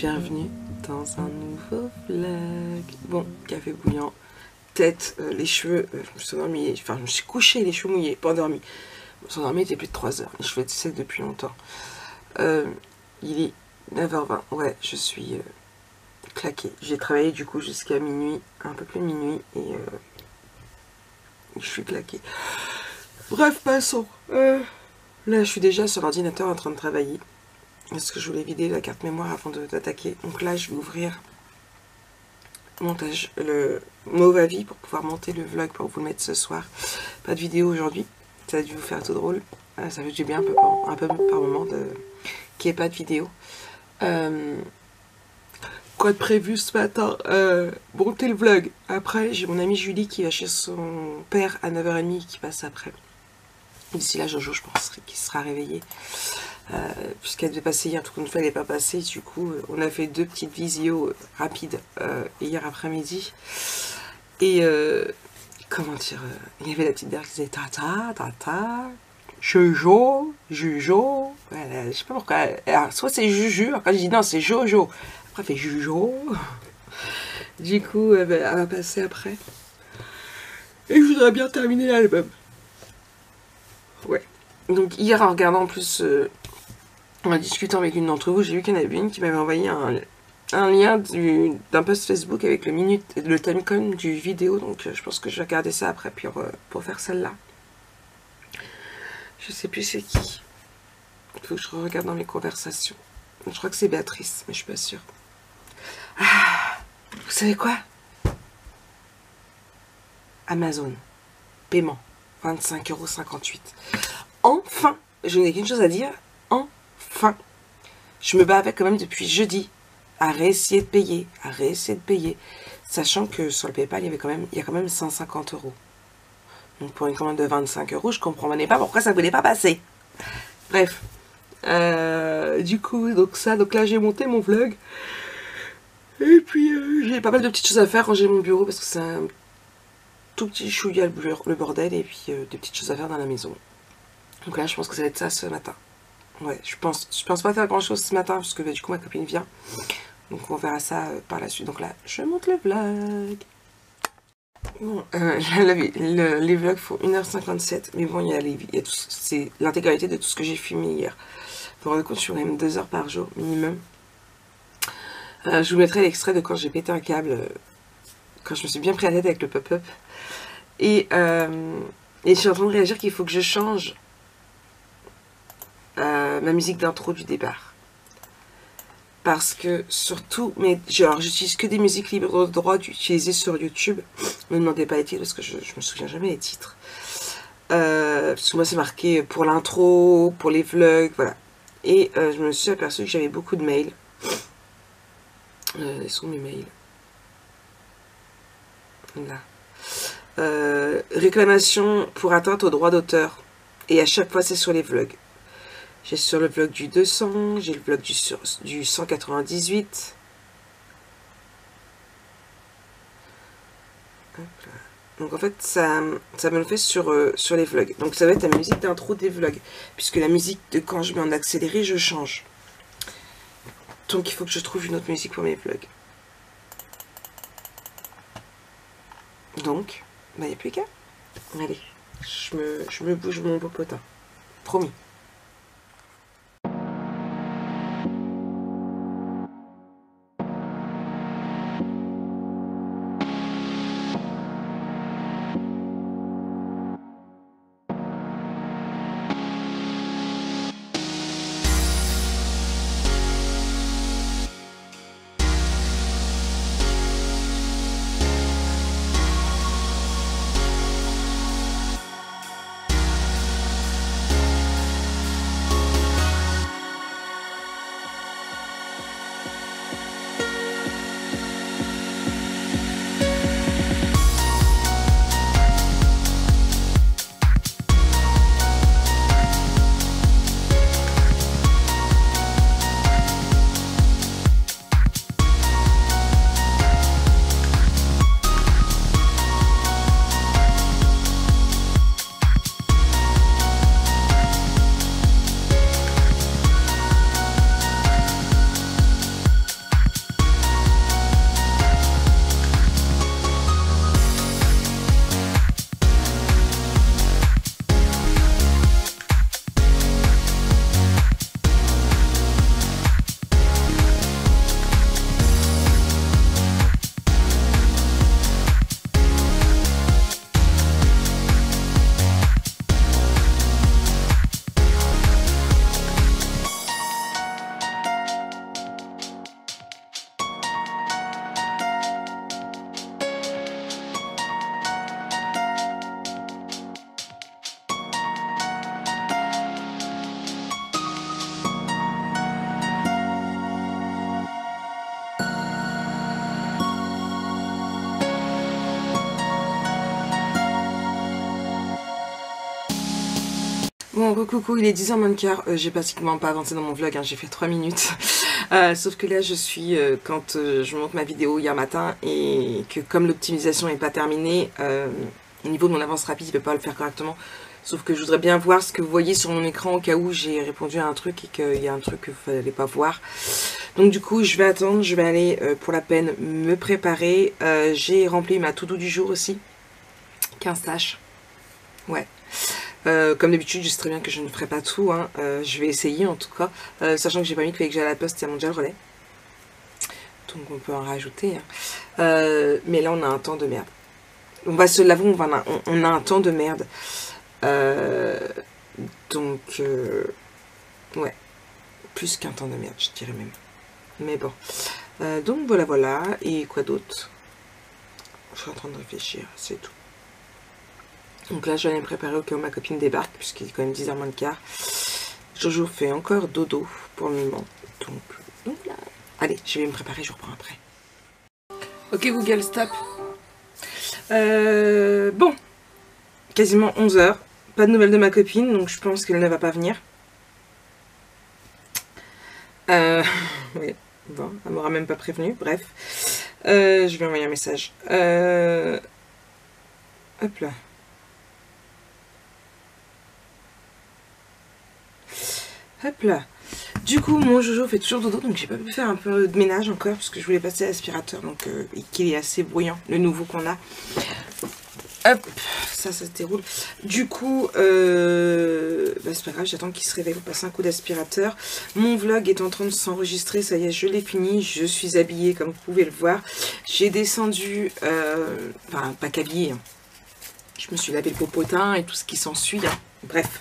Bienvenue dans un nouveau vlog. Bon, café bouillant, tête, les cheveux, je me suis endormie, enfin je me suis couchée les cheveux mouillés, pas endormie. Je me suis endormie, il était plus de 3 heures, les cheveux étaient secs depuis longtemps. Il est 9h20, ouais, je suis claquée. J'ai travaillé du coup jusqu'à minuit, un peu plus de minuit, et je suis claquée. Bref, passons. Là, je suis déjà sur l'ordinateur en train de travailler. Parce que je voulais vider la carte mémoire avant d'attaquer. Donc là, je vais ouvrir montage, le Mauve Avis pour pouvoir monter le vlog pour vous le mettre ce soir. Pas de vidéo aujourd'hui. Ça a dû vous faire tout drôle. Ça fait du bien un peu par moment qu'il n'y ait pas de vidéo. Quoi de prévu ce matin? Monter le vlog. Après, j'ai mon amie Julie qui va chez son père à 9h30 qui passe après. D'ici là, Jojo, je pense qu'il sera réveillé. Puisqu'elle devait passer hier, tout compte fait, elle n'est pas passée. Du coup, on a fait 2 petites visios rapides hier après-midi. Et comment dire, il y avait la petite derrière qui disait tata, tata, Jojo, Jujo. Voilà, je sais pas pourquoi. Alors, soit c'est Juju, alors quand je dis non, c'est Jojo. Après, elle fait Jujo. Du coup, elle va passer après. Et je voudrais bien terminer l'album. Ouais. Donc, hier, en regardant en plus. En discutant avec une d'entre vous, j'ai vu qu'il y en avait une qui m'avait envoyé un lien d'un post Facebook avec le timecode du vidéo. Donc je pense que je vais regarder ça après pour faire celle-là. Je sais plus c'est qui. Il faut que je regarde dans mes conversations. Je crois que c'est Béatrice, mais je suis pas sûre. Ah, vous savez quoi? Amazon. Paiement. 25,58 €. Enfin, je n'ai qu'une chose à dire. Enfin, je me bats avec quand même depuis jeudi à réessayer de payer, sachant que sur le PayPal il y a quand même 150 €. Donc pour une commande de 25 €, je comprenais pas pourquoi ça voulait pas passer. Bref, du coup donc là j'ai monté mon vlog et puis j'ai pas mal de petites choses à faire, ranger mon bureau parce que c'est un tout petit chouïa le bordel, et puis des petites choses à faire dans la maison. Donc là je pense que ça va être ça ce matin. Ouais, je pense pas faire grand chose ce matin parce que du coup ma copine vient. Donc on verra ça par la suite. Donc là, je monte le vlog. Bon, les vlogs font 1h57. Mais bon, c'est l'intégralité de tout ce que j'ai filmé hier. Vous vous rendez compte, je suis quand même 2 heures par jour minimum. Je vous mettrai l'extrait de quand j'ai pété un câble. Quand je me suis bien pris la tête avec le pop-up. Et je suis en train de réagir qu'il faut que je change ma musique d'intro du départ, parce que surtout, mais genre j'utilise que des musiques libres de droit utilisées sur YouTube. Ne me demandez pas les titres parce que je me souviens jamais les titres, parce que moi c'est marqué pour l'intro, pour les vlogs, voilà. Et je me suis aperçue que j'avais beaucoup de mails. Ils sont mes mails là. Réclamation pour atteinte aux droits d'auteur, et à chaque fois c'est sur les vlogs. J'ai sur le vlog du 200, j'ai le vlog du 198. Donc en fait, ça me le fait sur les vlogs. Donc ça va être la musique d'intro des vlogs. Puisque la musique de quand je mets en accéléré, je change. Donc il faut que je trouve une autre musique pour mes vlogs. Donc, bah il n'y a plus qu'à. Allez, je me bouge mon popotin. Promis. Bon, coucou, il est 10h moins le quart. J'ai pratiquement pas avancé dans mon vlog, hein, j'ai fait 3 minutes. Sauf que là, je suis quand je monte ma vidéo hier matin et que comme l'optimisation n'est pas terminée, au niveau de mon avance rapide, il ne peut pas le faire correctement. Sauf que je voudrais bien voir ce que vous voyez sur mon écran au cas où j'ai répondu à un truc et qu'il y a un truc que vous n'allez pas voir. Donc du coup, je vais attendre, je vais aller pour la peine me préparer. J'ai rempli ma to-do du jour aussi. 15 tâches. Ouais. Comme d'habitude, je sais très bien que je ne ferai pas tout, hein. Je vais essayer en tout cas, sachant que j'ai pas mis qu'il fallait que j'aille à la poste et à Mondial Relais. Donc on peut en rajouter, hein. Mais là on a un temps de merde. On va se l'avouer, on a un temps de merde. Donc ouais, plus qu'un temps de merde, je dirais même. Mais bon, donc voilà, et quoi d'autre? Je suis en train de réfléchir, c'est tout. Donc là, je vais aller me préparer au cas où ma copine débarque, puisqu'il est quand même 10h moins le quart. Jojo fait encore dodo pour le moment. Donc là, allez, je vais me préparer, je reprends après. Ok Google, stop. Bon, quasiment 11h. Pas de nouvelles de ma copine, donc je pense qu'elle ne va pas venir. Oui, bon, elle m'aura même pas prévenu, bref. Je vais envoyer un message. Hop là. Hop là. Du coup, mon Jojo fait toujours dodo, donc j'ai pas pu faire un peu de ménage encore, parce que je voulais passer à l'aspirateur, donc qu'il est assez bruyant, le nouveau qu'on a. Hop, ça se déroule. Du coup, bah c'est pas grave, j'attends qu'il se réveille pour passer un coup d'aspirateur. Mon vlog est en train de s'enregistrer, ça y est, je l'ai fini. Je suis habillée, comme vous pouvez le voir. J'ai descendu, enfin, pas qu'habillée, hein. Je me suis lavé le popotin et tout ce qui s'ensuit, hein. Bref.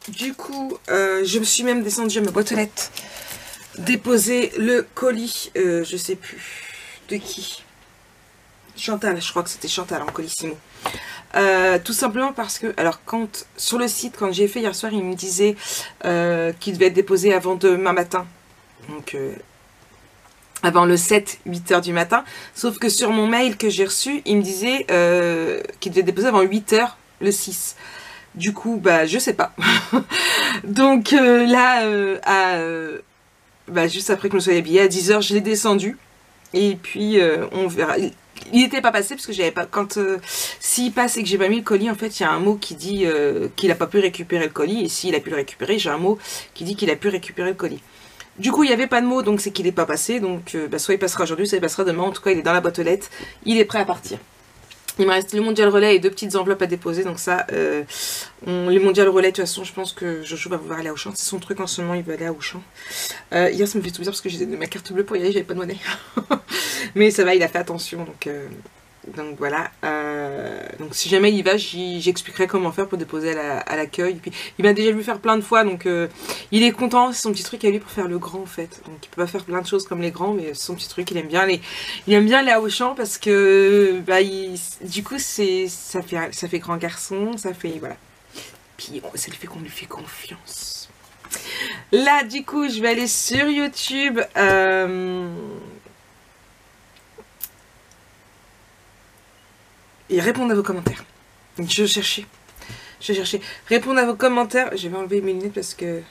Du coup, je me suis même descendue à ma boîte aux lettres, déposer le colis, je sais plus de qui. Chantal, je crois que c'était Chantal en colissimo. Tout simplement parce que, alors quand sur le site, quand j'ai fait hier soir, il me disait qu'il devait être déposé avant demain matin. Donc avant le 7-8h du matin. Sauf que sur mon mail que j'ai reçu, il me disait qu'il devait être déposé avant 8h le 6. Du coup, bah je sais pas. Donc là, juste après que je me sois habillée, à 10h, je l'ai descendu. Et puis on verra. Il n'était pas passé parce que j'avais pas. Quand s'il passe et que j'ai pas mis le colis, en fait, il y a un mot qui dit qu'il n'a pas pu récupérer le colis. Et s'il a pu le récupérer, j'ai un mot qui dit qu'il a pu récupérer le colis. Du coup, il n'y avait pas de mot, donc c'est qu'il n'est pas passé. Donc, soit il passera aujourd'hui, soit il passera demain. En tout cas, il est dans la boîte aux lettres. Il est prêt à partir. Il me reste le Mondial Relais et 2 petites enveloppes à déposer. Donc ça, les Mondial Relais, de toute façon, je pense que Jojo va vouloir aller à Auchan. C'est son truc en ce moment, il veut aller à Auchan. Hier, ça me fait tout bizarre parce que j'ai ma carte bleue pour y aller, j'avais pas de monnaie. Mais ça va, il a fait attention. Donc voilà. Donc si jamais il y va, j'expliquerai comment faire pour déposer à l'accueil. Puis il m'a déjà vu faire plein de fois, donc il est content. C'est son petit truc à lui pour faire le grand en fait. Donc il peut pas faire plein de choses comme les grands, mais c'est son petit truc. Il aime bien aller à Auchan parce que du coup ça fait grand garçon, ça fait voilà. Puis ça lui fait qu'on lui fait confiance. Là du coup je vais aller sur YouTube. Et répondre à vos commentaires. Je cherchais. Répondre à vos commentaires. Je vais enlever mes lunettes parce que...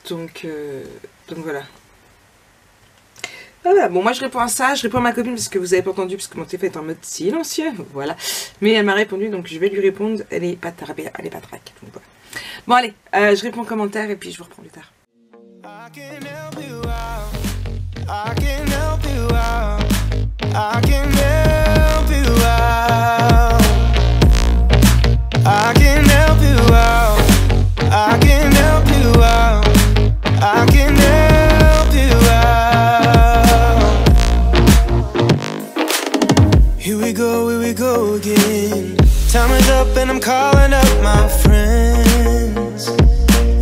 Donc voilà. Voilà, bon moi je réponds à ça, je réponds à ma copine parce que vous avez pas entendu parce que mon téléphone est en mode silencieux, voilà. Mais elle m'a répondu donc je vais lui répondre, elle est pas traque, donc voilà. Bon allez, je réponds aux commentaires et puis je vous reprends plus tard. Here we go again. Time is up and I'm calling up my friends.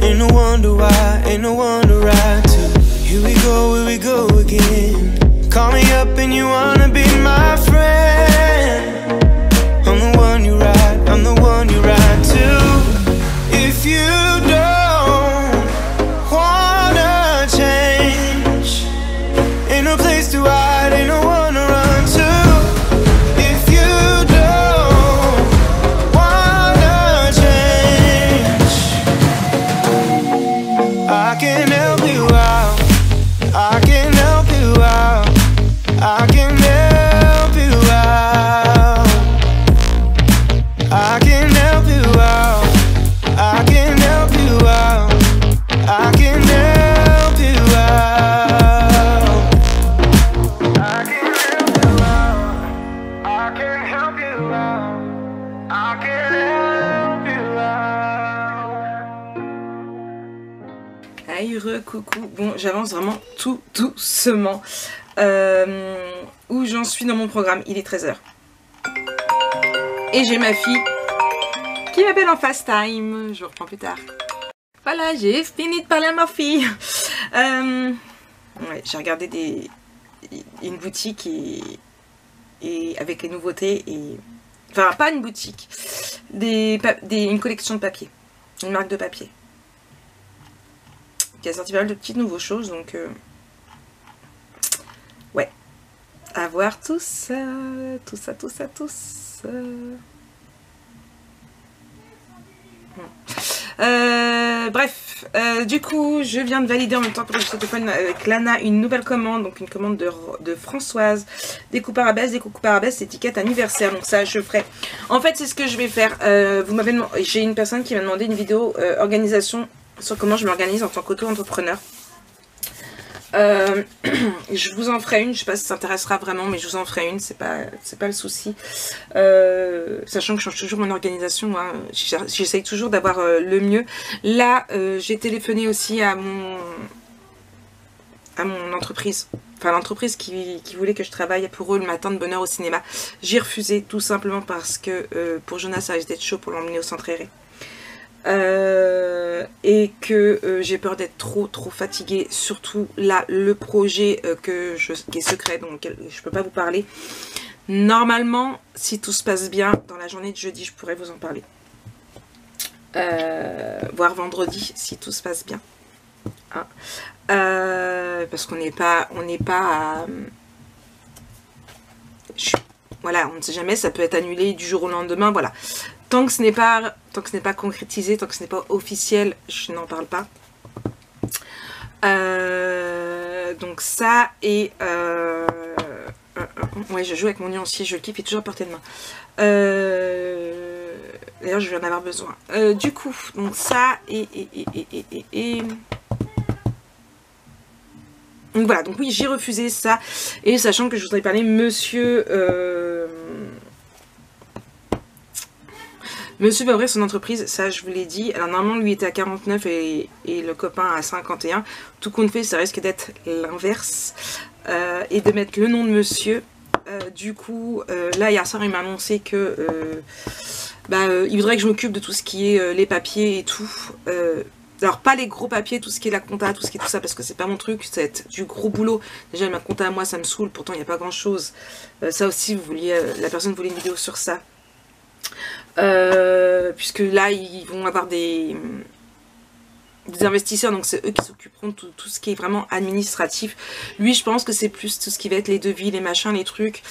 Ain't no wonder why, ain't no wonder right to. Here we go again. Call me up and you wanna be my friend. I'm the one you ride, I'm the one you ride to. If you don't wanna change, j'avance vraiment tout doucement. Où j'en suis dans mon programme, il est 13 h. Et j'ai ma fille qui m'appelle en fast time. Je reprends plus tard. Voilà, j'ai fini de parler à ma fille. Ouais, j'ai regardé une boutique et avec les nouveautés et... Enfin, pas une boutique. Une collection de papier. Une marque de papier. Qui a sorti pas mal de petites nouvelles choses, donc... ouais. À voir tout ça. Tout ça. Bref, du coup, je viens de valider en même temps que je téléphone avec Lana une nouvelle commande, donc une commande de Françoise, découpe arabesque, étiquette anniversaire. Donc ça, je ferai. En fait, c'est ce que je vais faire. J'ai une personne qui m'a demandé une vidéo organisation sur comment je m'organise en tant qu'auto-entrepreneur. Je vous en ferai une, je sais pas si ça s'intéressera vraiment, mais je vous en ferai une, c'est pas le souci. Sachant que je change toujours mon organisation, hein, j'essaye toujours d'avoir le mieux. Là, j'ai téléphoné aussi à mon entreprise, enfin l'entreprise qui voulait que je travaille pour eux le matin de bonne heure au cinéma. J'ai refusé tout simplement parce que pour Jonas ça risque d'être chaud pour l'emmener au centre aéré. Et que j'ai peur d'être trop fatiguée, surtout là le projet qui est secret, donc je peux pas vous parler. Normalement, si tout se passe bien, dans la journée de jeudi je pourrais vous en parler, voire vendredi si tout se passe bien, hein. Parce qu'on n'est pas à... voilà, on ne sait jamais, ça peut être annulé du jour au lendemain, voilà. Tant que ce n'est pas concrétisé, tant que ce n'est pas officiel, je n'en parle pas. Donc ça, et... ouais, je joue avec mon nuancier, je le kiffe, il est toujours à portée de main. D'ailleurs, je vais en avoir besoin. Du coup, donc ça, donc voilà, donc oui, j'ai refusé ça. Et sachant que je voudrais parler, monsieur va ouvrir son entreprise, ça je vous l'ai dit. Alors normalement lui était à 49 et le copain à 51. Tout compte fait, ça risque d'être l'inverse. Et de mettre le nom de monsieur. Du coup, là hier soir il m'a annoncé que il voudrait que je m'occupe de tout ce qui est les papiers et tout. Alors pas les gros papiers, tout ce qui est la compta, tout ce qui est tout ça, parce que c'est pas mon truc, c'est du gros boulot. Déjà ma compta à moi ça me saoule, pourtant il n'y a pas grand chose. Ça aussi, la personne voulait une vidéo sur ça. Puisque là ils vont avoir des investisseurs, donc c'est eux qui s'occuperont de tout ce qui est vraiment administratif. Lui je pense que c'est plus tout ce qui va être les devis, les machins, les trucs.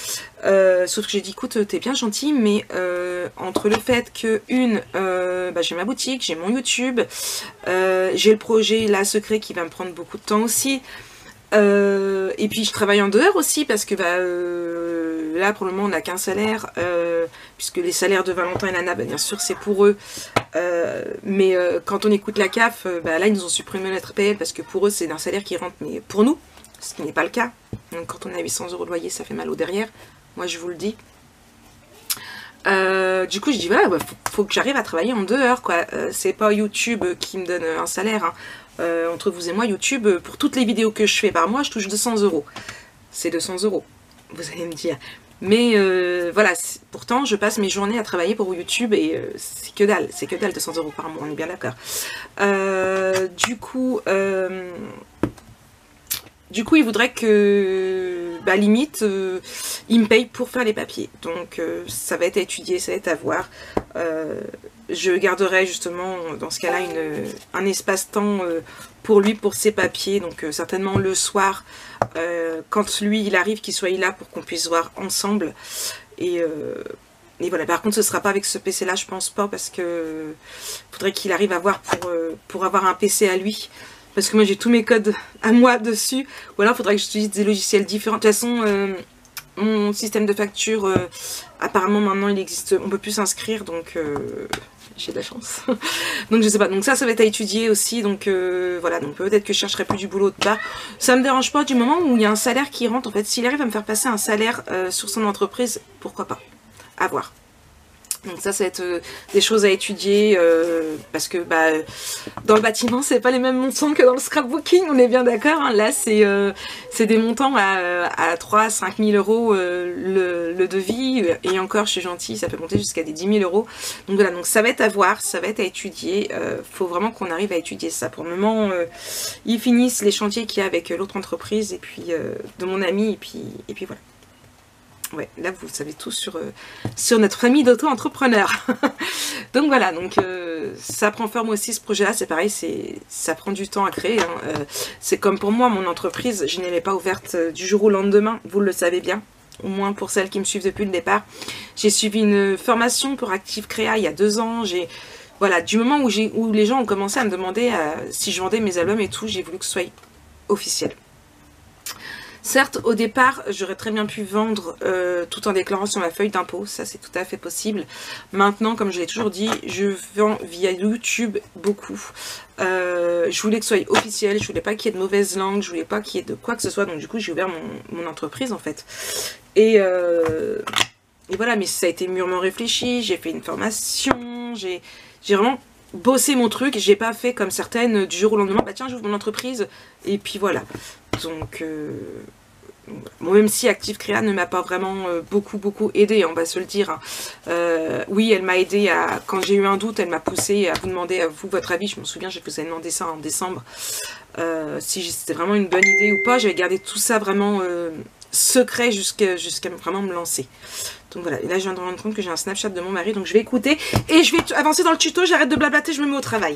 Sauf que j'ai dit écoute, t'es bien gentil, mais entre le fait que j'ai ma boutique, j'ai mon YouTube, j'ai le projet là secret qui va me prendre beaucoup de temps aussi. Et puis je travaille en dehors aussi parce que là pour le moment on n'a qu'un salaire, puisque les salaires de Valentin et Nana bien sûr c'est pour eux, mais quand on écoute la CAF, là ils nous ont supprimé notre PL parce que pour eux c'est un salaire qui rentre, mais pour nous ce qui n'est pas le cas. Donc quand on a 800 € de loyer ça fait mal au derrière, moi je vous le dis. Du coup je dis voilà, faut que j'arrive à travailler en dehors quoi. C'est pas YouTube qui me donne un salaire, hein. Entre vous et moi, YouTube, pour toutes les vidéos que je fais par mois, je touche 200 €. C'est 200 €, vous allez me dire. Mais voilà, pourtant, je passe mes journées à travailler pour YouTube et c'est que dalle 200 € par mois, on est bien d'accord. Du coup, il voudrait que, limite, il me paye pour faire les papiers. Donc, ça va être à étudier, ça va être à voir. Je garderai justement, dans ce cas-là, un espace-temps pour lui, pour ses papiers. Donc, certainement le soir, quand lui, il arrive, qu'il soit là pour qu'on puisse voir ensemble. Et voilà, par contre, ce sera pas avec ce PC-là, je pense pas, parce que faudrait qu'il arrive à voir pour avoir un PC à lui. Parce que moi j'ai tous mes codes à moi dessus. Ou alors il faudrait que j'utilise des logiciels différents. De toute façon, mon système de facture, apparemment maintenant il existe. On peut plus s'inscrire, donc j'ai de la chance. Donc je sais pas. Donc ça va être à étudier aussi. Donc voilà. Donc peut-être que je chercherai plus du boulot de part. Ça me dérange pas du moment où il y a un salaire qui rentre. En fait, s'il arrive à me faire passer un salaire sur son entreprise, pourquoi pas. À voir. Donc ça va être des choses à étudier parce que bah, dans le bâtiment c'est pas les mêmes montants que dans le scrapbooking, on est bien d'accord, hein. Là c'est des montants à 3 à 5 000 euros le devis, et encore je suis gentille, ça peut monter jusqu'à des 10 000 euros. Donc voilà, donc ça va être à voir, ça va être à étudier, faut vraiment qu'on arrive à étudier ça. Pour le moment ils finissent les chantiers qu'il y a avec l'autre entreprise et puis de mon ami, et puis voilà. Ouais, là vous savez tout sur notre famille d'auto-entrepreneurs. Donc voilà, donc ça prend forme aussi ce projet-là, c'est pareil, ça prend du temps à créer. Hein. C'est comme pour moi, mon entreprise, je ne l'ai pas ouverte du jour au lendemain, vous le savez bien. Au moins pour celles qui me suivent depuis le départ. J'ai suivi une formation pour Active Créa il y a 2 ans. Voilà, du moment où les gens ont commencé à me demander si je vendais mes albums et tout, j'ai voulu que ce soit officiel. Certes, au départ, j'aurais très bien pu vendre tout en déclarant sur ma feuille d'impôt. Ça, c'est tout à fait possible. Maintenant, comme je l'ai toujours dit, je vends via YouTube beaucoup. Je voulais que ce soit officiel. Je voulais pas qu'il y ait de mauvaise langue. Je voulais pas qu'il y ait de quoi que ce soit. Donc, du coup, j'ai ouvert mon entreprise, en fait. Et voilà, mais ça a été mûrement réfléchi. J'ai fait une formation. J'ai vraiment bossé mon truc. J'ai pas fait comme certaines du jour au lendemain. Bah tiens, j'ouvre mon entreprise. Et puis voilà. Donc... bon, même si Active Créa ne m'a pas vraiment beaucoup aidé, on va se le dire. Hein. Oui, elle m'a aidé quand j'ai eu un doute, elle m'a poussé à vous demander à vous votre avis. Je me souviens, je vous ai demandé ça en décembre. Si c'était vraiment une bonne idée ou pas, j'avais gardé tout ça vraiment secret jusqu'à vraiment me lancer. Donc voilà, et là je viens de me rendre compte que j'ai un Snapchat de mon mari, donc je vais écouter et je vais avancer dans le tuto, j'arrête de blablater, je me mets au travail.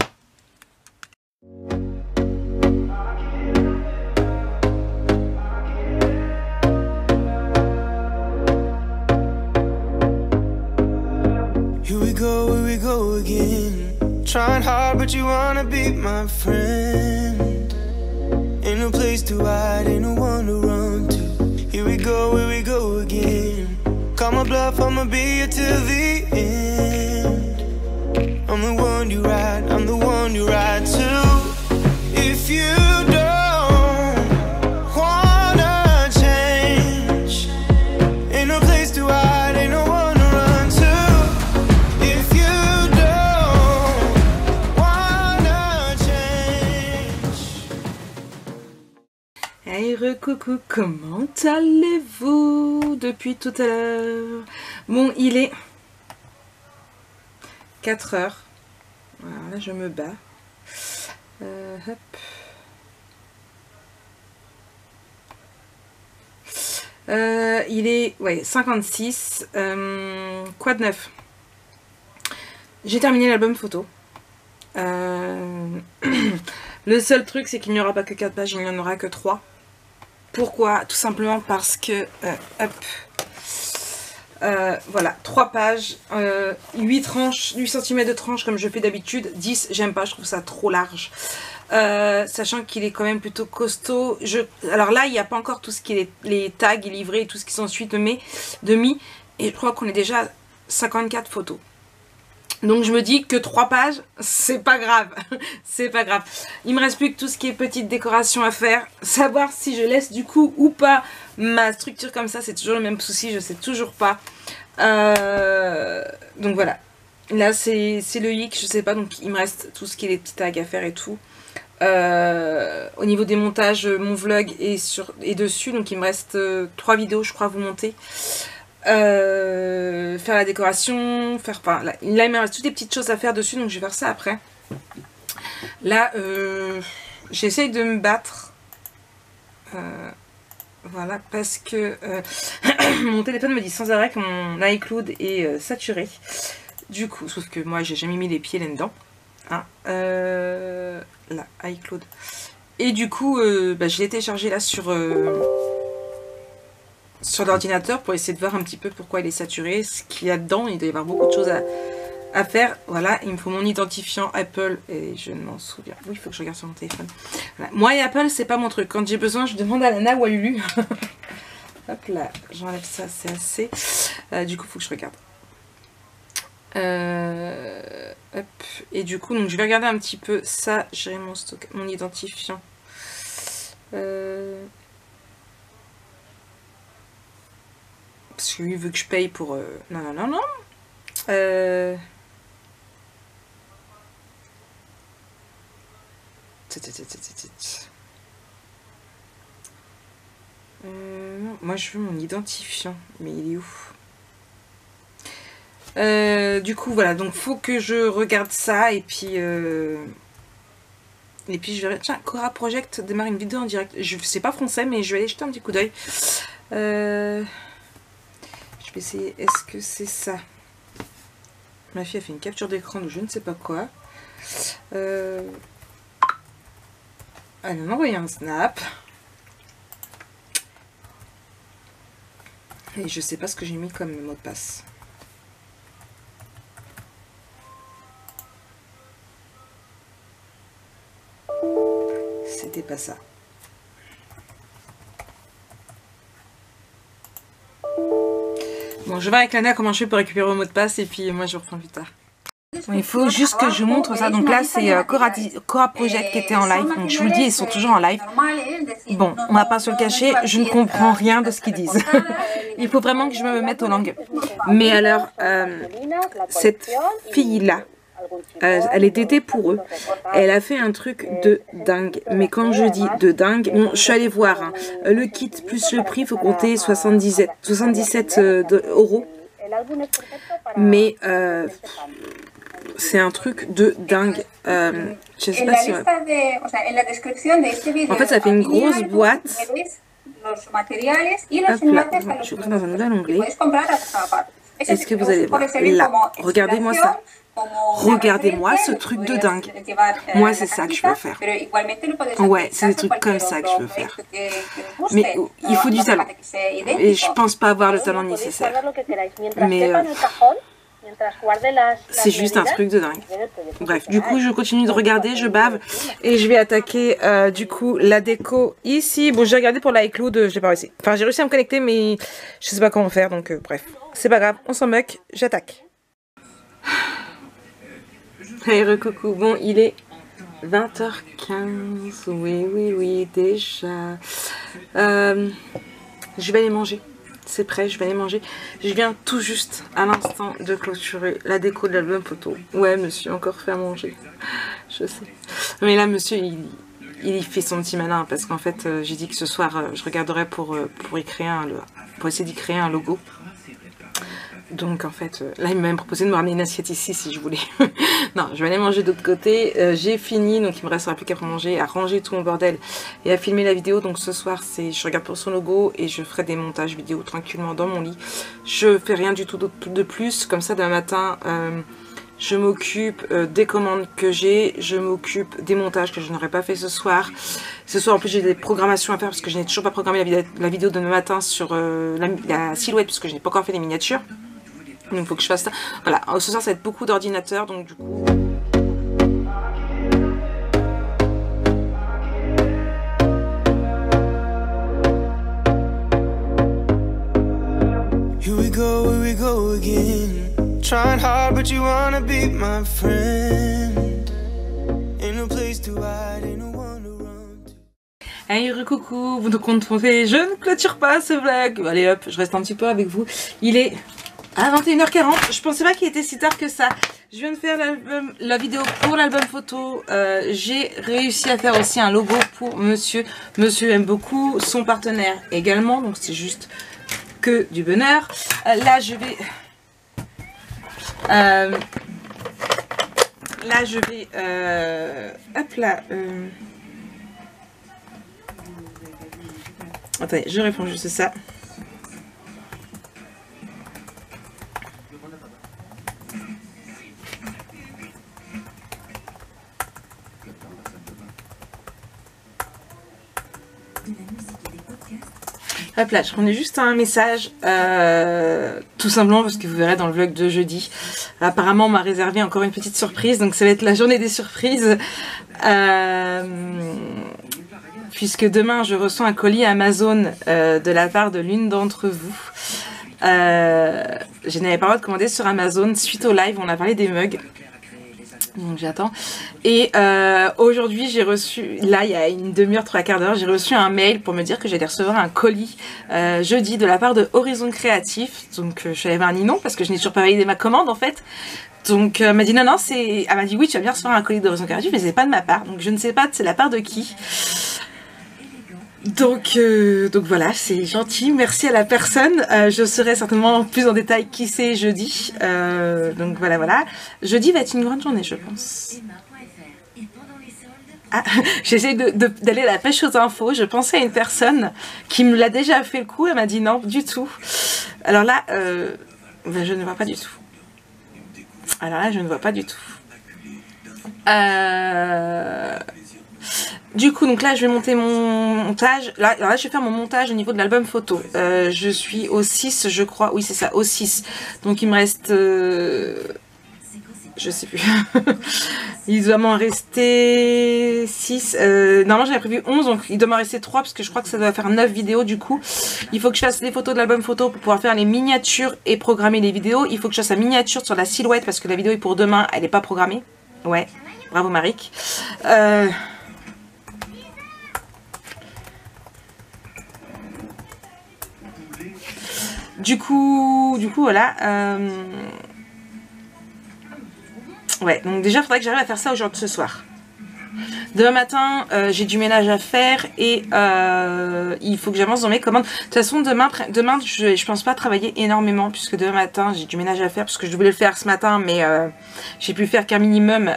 Here we go again. Trying hard, but you wanna be my friend. Ain't no place to hide, ain't no one to run to. Here we go again. Call my bluff, I'ma be here till the end. I'm the one you ride to. If you don't wanna change, ain't no place to hide, ain't no one to run to. If you don't wanna change. Hey coucou, comment allez-vous depuis tout à l'heure? Bon, il est 4 heures. Voilà, là je me bats. Hop. Il est 56. Quoi de neuf? J'ai terminé l'album photo. Le seul truc, c'est qu'il n'y aura pas que 4 pages, il n'y en aura que 3. Pourquoi? Tout simplement parce que... hop. Voilà, 3 pages, 8 tranches, 8 cm de tranche comme je fais d'habitude. 10, j'aime pas, je trouve ça trop large. Sachant qu'il est quand même plutôt costaud. Alors là, il n'y a pas encore tout ce qui est les tags, les livrets et tout ce qui s'ensuit de mis. Et je crois qu'on est déjà à 54 photos. Donc je me dis que 3 pages, c'est pas grave. C'est pas grave. Il me reste plus que tout ce qui est petite décoration à faire. Savoir si je laisse du coup ou pas ma structure comme ça, c'est toujours le même souci, je sais toujours pas. Donc voilà. Là c'est le hic, je sais pas, donc il me reste tout ce qui est les petits tags à faire et tout. Au niveau des montages, mon vlog est dessus, donc il me reste 3 vidéos je crois à vous monter. Faire la décoration, là il me reste toutes des petites choses à faire dessus, donc je vais faire ça après. Là j'essaye de me battre, voilà, parce que mon téléphone me dit sans arrêt que mon iCloud est saturé. Du coup, sauf que moi j'ai jamais mis les pieds là-dedans, hein. Là, iCloud, et du coup je l'ai téléchargé là sur l'ordinateur pour essayer de voir un petit peu pourquoi il est saturé, ce qu'il y a dedans. Il doit y avoir beaucoup de choses à faire. Voilà, il me faut mon identifiant Apple et je ne m'en souviens. Oui, il faut que je regarde sur mon téléphone. Voilà. Moi et Apple, c'est pas mon truc. Quand j'ai besoin, je demande à Lana ou à Lulu. Hop là, j'enlève ça, c'est assez. Du coup, il faut que je regarde. Hop. Et du coup, donc, je vais regarder un petit peu ça. J'ai mon identifiant. Parce que lui veut que je paye pour... Non. Moi je veux mon identifiant, mais il est où? Du coup voilà, donc faut que je regarde ça et puis je verrai. Tiens, Cora Project démarre une vidéo en direct. Je sais pas français, mais je vais aller jeter un petit coup d'œil. Je vais essayer. Est-ce que c'est ça? Ma fille a fait une capture d'écran de je ne sais pas quoi. Elle m'a envoyé un snap. Et je sais pas ce que j'ai mis comme mot de passe. C'était pas ça. Bon, je vais avec Lana comment je fais pour récupérer le mot de passe et puis moi je reprends plus tard. Bon, il faut juste que je montre ça. Donc là c'est Cora Project qui était en live. Donc je vous le dis, ils sont toujours en live. Bon, on va pas se le cacher, je ne comprends rien de ce qu'ils disent. Il faut vraiment que je me mette aux langues. Mais alors, cette fille-là, elle est tétée pour eux. Elle a fait un truc de dingue. Mais quand je dis de dingue, bon, je suis allée voir. Hein, le kit plus le prix, il faut compter 77 €. Mais c'est un truc de dingue. Je sais pas si... En fait, ça fait une grosse boîte. Hop là, je suis dans un nouvel onglet. Est-ce que vous allez voir? Là, regardez-moi ça. Regardez-moi ce truc de dingue. Moi, c'est ça que je veux faire. Ouais, c'est des trucs comme ça que je veux faire. Mais il faut du talent. Et je pense pas avoir le talent nécessaire. Mais c'est juste un truc de dingue. Bref, du coup, je continue de regarder, je bave. Et je vais attaquer, du coup, la déco ici. Bon, j'ai regardé pour la iCloud, je l'ai pas réussi. Enfin, j'ai réussi à me connecter, mais je sais pas comment faire. Donc, bref, c'est pas grave, on s'en moque, j'attaque. Hey, coucou. Bon, il est 20h15. Oui, déjà. Je vais aller manger. C'est prêt, je vais aller manger. Je viens tout juste à l'instant de clôturer la déco de l'album photo. Ouais, monsieur, encore fait à manger. Je sais. Mais là, monsieur, il fait son petit malin parce qu'en fait, j'ai dit que ce soir, je regarderai pour essayer d'y créer un logo. Donc en fait, là il m'a même proposé de me ramener une assiette ici si je voulais. Non, je vais aller manger de l'autre côté. J'ai fini, donc il me restera plus qu'à manger, à ranger tout mon bordel et à filmer la vidéo. Donc ce soir, je regarde pour son logo et je ferai des montages vidéo tranquillement dans mon lit. Je fais rien du tout de plus. Comme ça, demain matin, je m'occupe des commandes que j'ai. Je m'occupe des montages que je n'aurais pas fait ce soir. Ce soir, en plus, j'ai des programmations à faire parce que je n'ai toujours pas programmé la vidéo de demain matin sur la silhouette puisque je n'ai pas encore fait les miniatures. Donc il faut que je fasse ça. Voilà, ce soir ça va être beaucoup d'ordinateur, donc du coup... Here we go again. Trying hard but you wanna be my friend. Ain't no place to hide, ain't no one to run to. Hey, coucou, vous nous comprenez, je ne clôture pas ce vlog. Allez hop, je reste un petit peu avec vous. Il est... à 21h40, je pensais pas qu'il était si tard que ça. Je viens de faire la vidéo pour l'album photo. J'ai réussi à faire aussi un logo pour monsieur. Monsieur aime beaucoup, son partenaire également. Donc c'est juste que du bonheur. Là je vais... hop là... Attendez, je réponds juste ça. Hop là, je prenais juste un message, tout simplement parce que vous verrez dans le vlog de jeudi. Apparemment, on m'a réservé encore une petite surprise, donc ça va être la journée des surprises. Puisque demain, je reçois un colis Amazon de la part de l'une d'entre vous. Je n'avais pas le droit de commander sur Amazon. Suite au live, on a parlé des mugs. Donc j'attends. Et aujourd'hui j'ai reçu, là il y a une demi-heure, 3/4 d'heure, j'ai reçu un mail pour me dire que j'allais recevoir un colis jeudi de la part de Horizon Créatif. Donc je suis allée voir Ninon parce que je n'ai toujours pas validé ma commande en fait. Donc elle m'a dit non, c'est... Elle m'a dit oui, tu vas bien recevoir un colis d'Horizon Créatif, mais c'est pas de ma part. Donc je ne sais pas c'est la part de qui. Donc voilà, c'est gentil, merci à la personne. Je saurai certainement plus en détail qui c'est jeudi. Donc voilà. Jeudi va être une grande journée, je pense. Ah, j'essaie d'aller à la pêche aux infos. Je pensais à une personne qui me l'a déjà fait le coup. Elle m'a dit non, du tout. Alors là, je ne vois pas du tout. Alors là, je ne vois pas du tout. Du coup, donc là, je vais monter mon montage. Là, je vais faire mon montage au niveau de l'album photo. Je suis au 6, je crois. Oui, c'est ça, au 6. Donc, il me reste... je sais plus. Il doit m'en rester 6. Normalement, j'avais prévu 11, donc il doit m'en rester 3, parce que je crois que ça doit faire 9 vidéos, du coup. Il faut que je fasse les photos de l'album photo pour pouvoir faire les miniatures et programmer les vidéos. Il faut que je fasse la miniature sur la silhouette, parce que la vidéo est pour demain, elle n'est pas programmée. Ouais, bravo Marik. Du coup, voilà. Ouais, donc déjà, il faudrait que j'arrive à faire ça aujourd'hui, ce soir. Demain matin, j'ai du ménage à faire et il faut que j'avance dans mes commandes. De toute façon, demain je pense pas travailler énormément puisque demain matin, j'ai du ménage à faire parce que je voulais le faire ce matin, mais j'ai pu faire qu'un minimum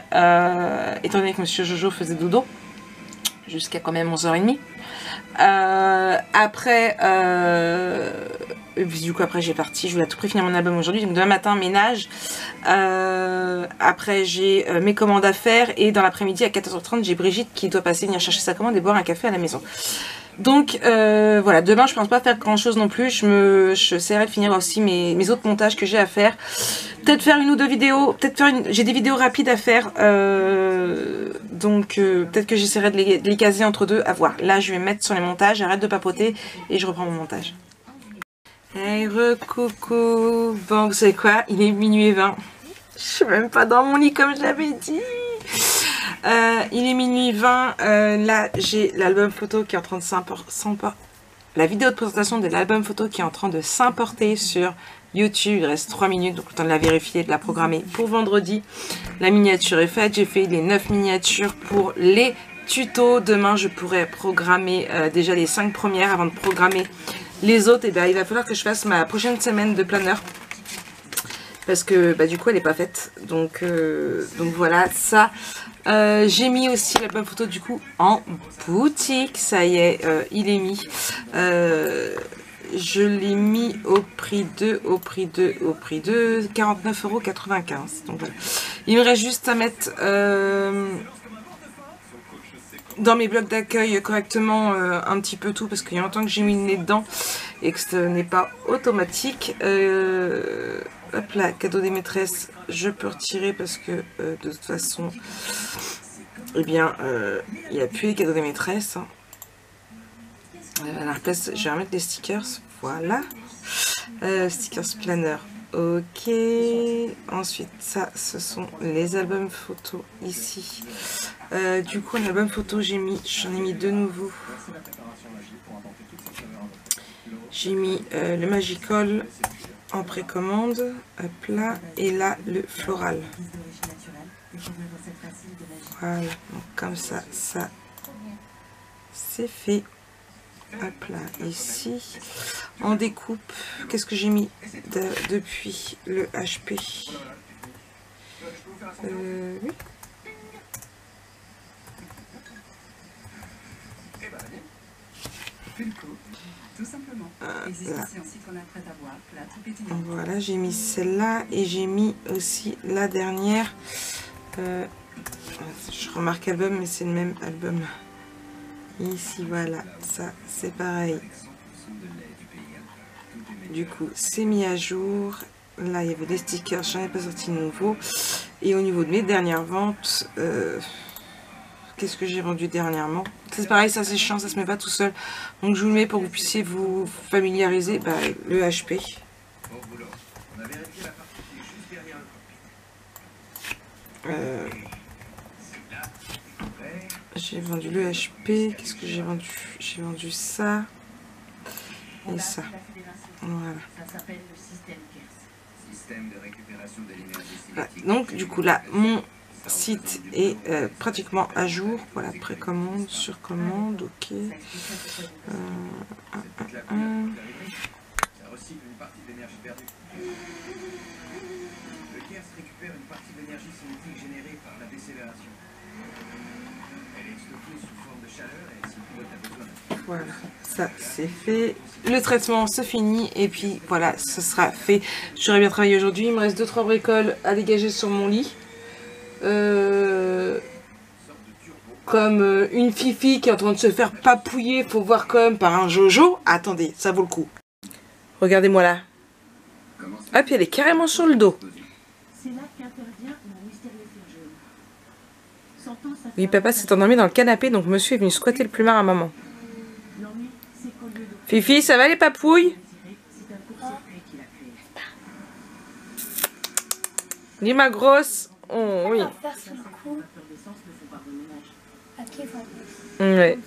étant donné que Monsieur Jojo faisait dodo jusqu'à quand même 11h30. Après, du coup après j'ai parti, je voulais à tout prix finir mon album aujourd'hui, donc demain matin ménage, après j'ai mes commandes à faire et dans l'après-midi à 14h30 j'ai Brigitte qui doit passer venir chercher sa commande et boire un café à la maison. Donc voilà, demain je pense pas faire grand chose non plus, je essaierai de finir aussi mes autres montages que j'ai à faire, peut-être faire une ou deux vidéos, peut-être faire j'ai des vidéos rapides à faire, donc peut-être que j'essaierai de les caser entre deux, à voir. Là je vais me mettre sur les montages, j'arrête de papoter et je reprends mon montage. Hey, recoucou. Bon, vous savez quoi? Il est minuit 20. Je suis même pas dans mon lit comme je l'avais dit. Il est minuit 20. Là, j'ai l'album photo qui est en train de s'importer. La vidéo de présentation de l'album photo qui est en train de s'importer sur YouTube. Il reste 3 minutes, donc le temps de la vérifier et de la programmer pour vendredi. La miniature est faite. J'ai fait les 9 miniatures pour les tutos. Demain, je pourrai programmer déjà les 5 premières avant de programmer les autres. Et ben, il va falloir que je fasse ma prochaine semaine de planeur parce que bah, du coup elle n'est pas faite, donc voilà ça. J'ai mis aussi l'album photo du coup en boutique, ça y est, il est mis. Je l'ai mis au prix de 49,95 €. Donc voilà, il me reste juste à mettre dans mes blocs d'accueil correctement un petit peu tout parce qu'il y a longtemps que j'ai mis le nez dedans et que ce n'est pas automatique. Hop là, cadeau des maîtresses, je peux retirer parce que de toute façon, eh bien, il n'y a plus les cadeaux des maîtresses. Hein. À la place, je vais remettre les stickers, voilà. Stickers planner, ok. Ensuite, ça, ce sont les albums photos ici. Du coup, un album photo, j'en ai mis deux nouveaux. J'ai mis le Magical en précommande, hop là, et là le floral. Voilà, donc comme ça, ça c'est fait. Hop là, ici. En découpe, qu'est-ce que j'ai mis depuis le HP? Oui. Tout simplement. Voilà, j'ai mis celle-là et j'ai mis aussi la dernière. Je remarque album, mais c'est le même album. Ici, voilà, ça c'est pareil. Du coup, c'est mis à jour. Là, il y avait des stickers, j'en ai pas sorti de nouveau. Et au niveau de mes dernières ventes, qu'est-ce que j'ai vendu dernièrement? C'est pareil, ça c'est chiant, ça se met pas tout seul. Donc je vous le mets pour que vous puissiez vous familiariser. Bah, le HP. J'ai vendu le HP. Qu'est-ce que j'ai vendu? J'ai vendu ça et ça. Voilà. Voilà. Donc du coup là, mon site est pratiquement à jour. Voilà, précommande, sur commande, ok. Voilà, ça c'est fait. Le traitement se finit et puis voilà, ce sera fait. J'aurais bien travaillé aujourd'hui. Il me reste 2-3 bricoles à dégager sur mon lit. Comme une fifi qui est en train de se faire papouiller, faut voir quand même, par un Jojo. Attendez, ça vaut le coup. Regardez-moi là. Ah, puis elle est carrément sur le dos. Oui, papa s'est endormi dans le canapé, donc monsieur est venu squatter le plumard à maman. Fifi, ça va les papouilles? Dis ma grosse. Oh oui. Ouais.